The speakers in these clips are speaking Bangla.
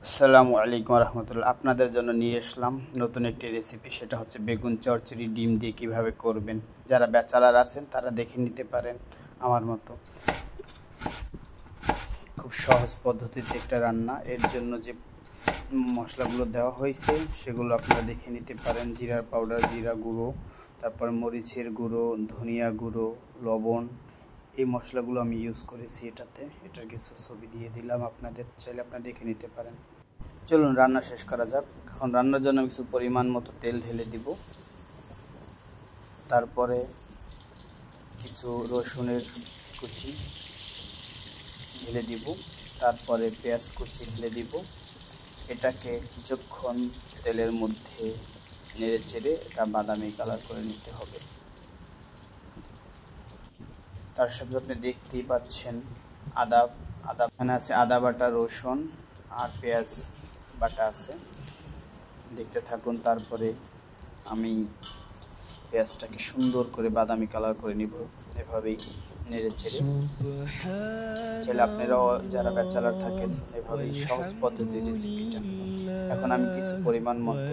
আসসালামু আলাইকুম রহমতুল্লাহ। আপনাদের জন্য নিয়ে আসলাম নতুন একটি রেসিপি। সেটা হচ্ছে বেগুন চচ্চড়ি ডিম দিয়ে কিভাবে করবেন। যারা ব্যাচেলার আছেন তারা দেখে নিতে পারেন আমার মতো। খুব সহজ পদ্ধতিতে একটা রান্না। এর জন্য যে মশলাগুলো দেওয়া হয়েছে সেগুলো আপনারা দেখে নিতে পারেন। জিরার পাউডার, জিরা গুঁড়ো, তারপর মরিচের গুঁড়ো, ধনিয়া গুঁড়ো, লবণ, এই মশলাগুলো আমি ইউজ করেছি এটার কিছু ছবি দিয়ে দিলাম আপনাদের, চাইলে আপনারা দেখে নিতে পারেন। চলুন রান্না শেষ করা যাক। এখন রান্নার জন্য কিছু পরিমাণ মতো তেল ঢেলে দিব, তারপরে কিছু রসুনের কুচি ঢেলে দিব, তারপরে পেঁয়াজ কুচি ঢেলে দিব। এটাকে কিছুক্ষণ তেলের মধ্যে নেড়ে চেড়ে এটা বাদামি কালার করে নিতে হবে। তার সাথে আপনি দেখতেই পাচ্ছেন আদা এখানে আছে, আদা বাটা, রসুন আর পেঁয়াজ বাটা আছে, দেখতে থাকুন। তারপরে আমি পেঁয়াজটাকে সুন্দর করে বাদামি কালার করে নিব, এভাবেই নেড়ে চেড়ে। চাইলে আপনারাও যারা ব্যাচেলার থাকেন এভাবেই সহজ পদ্ধতির রেসিপিটা। এখন আমি কিছু পরিমাণ মতো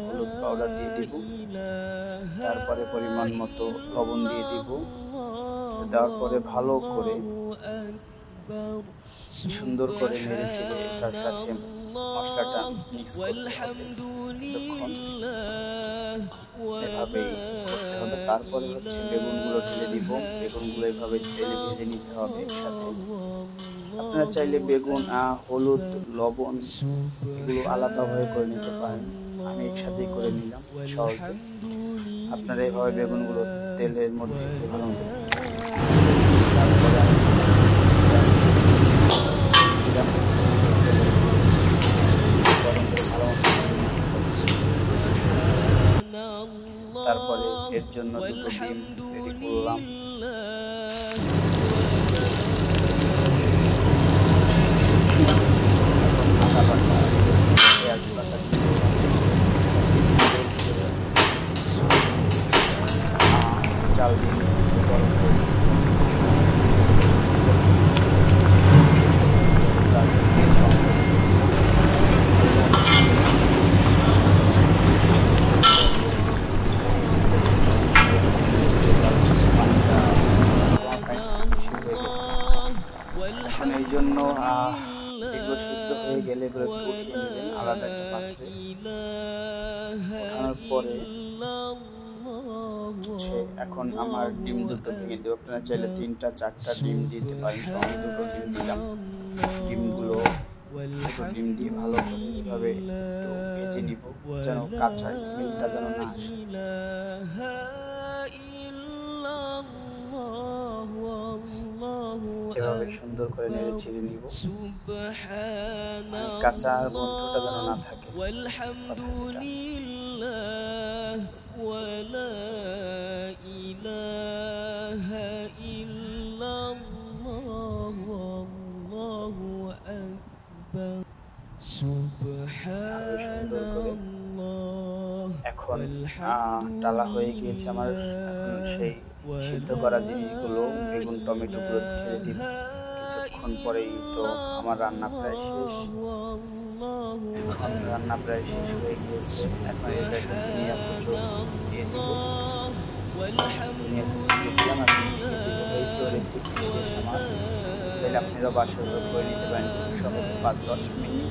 হলুদ পাউডার দিয়ে দিব, তারপরে পরিমাণ মতো লবণ দিয়ে দিব। দেওয়ার পরে ভালো করে সুন্দর করে নেড়ে চেড়ে এটার সাথে মশলাটা মিক্স করতে হবে কিছুক্ষণ, এভাবেই করতে হবে। তারপরে হচ্ছে বেগুনগুলো ঢেলে দিব। বেগুনগুলো এভাবে তেলে ভেজে নিতে হবে একসাথে। আপনারা চাইলে বেগুন, হলুদ, লবণ এগুলো আলাদাভাবে করে নিতে পারেন। আমি একসাথেই করে নিলাম সহজে। আপনারা এভাবে বেগুনগুলো তেলের মধ্যে ভালো মতো, তারপরে তারপরে এর জন্য দুটো ডিম রেডি করলাম। আদা বাটা, পেঁয়াজ বাটা, চাল দিয়ে গরম করে এখন এই জন্য এগুলো সিদ্ধ হয়ে গেলে এগুলো একটু উঠিয়ে নেবেন আলাদা একটা পাত্রে। ওঠানোর পরে এখন আমার ডিম দুটো ভেঙে দেবো। আপনারা চাইলে 3টা 4টা ডিম দিতে পারেন। আমি দুটো ডিম দিলাম। ডিমগুলো ডিম দিয়ে ভালো করে এভাবে একটু ভেজে নিব, যেন কাঁচা স্মেলটা যেন না আসে। এভাবে সুন্দর করে নেড়ে ছেড়ে নিব, কাঁচা গন্ধটা যেন না থাকে। সুন্দর করে এখন টালা হয়ে গিয়েছে আমার। এখন সেই সিদ্ধ করা জিনিসগুলো, বেগুন, টমেটোগুলো ঢেলে দিব। কিছুক্ষণ পরেই তো আমার রান্না প্রায় শেষ। এখন রান্না প্রায় শেষ হয়ে গিয়েছে। এখন এটাকে ধনিয়া কুচি দিয়ে দিব। ধনিয়া কুচি দিয়ে দিলাম, আপনি এই তো রেসিপি শেষ আমার। চাইলে আপনারা বাসায় করে নিতে পারেন খুব সহজে, 5-10 মিনিট।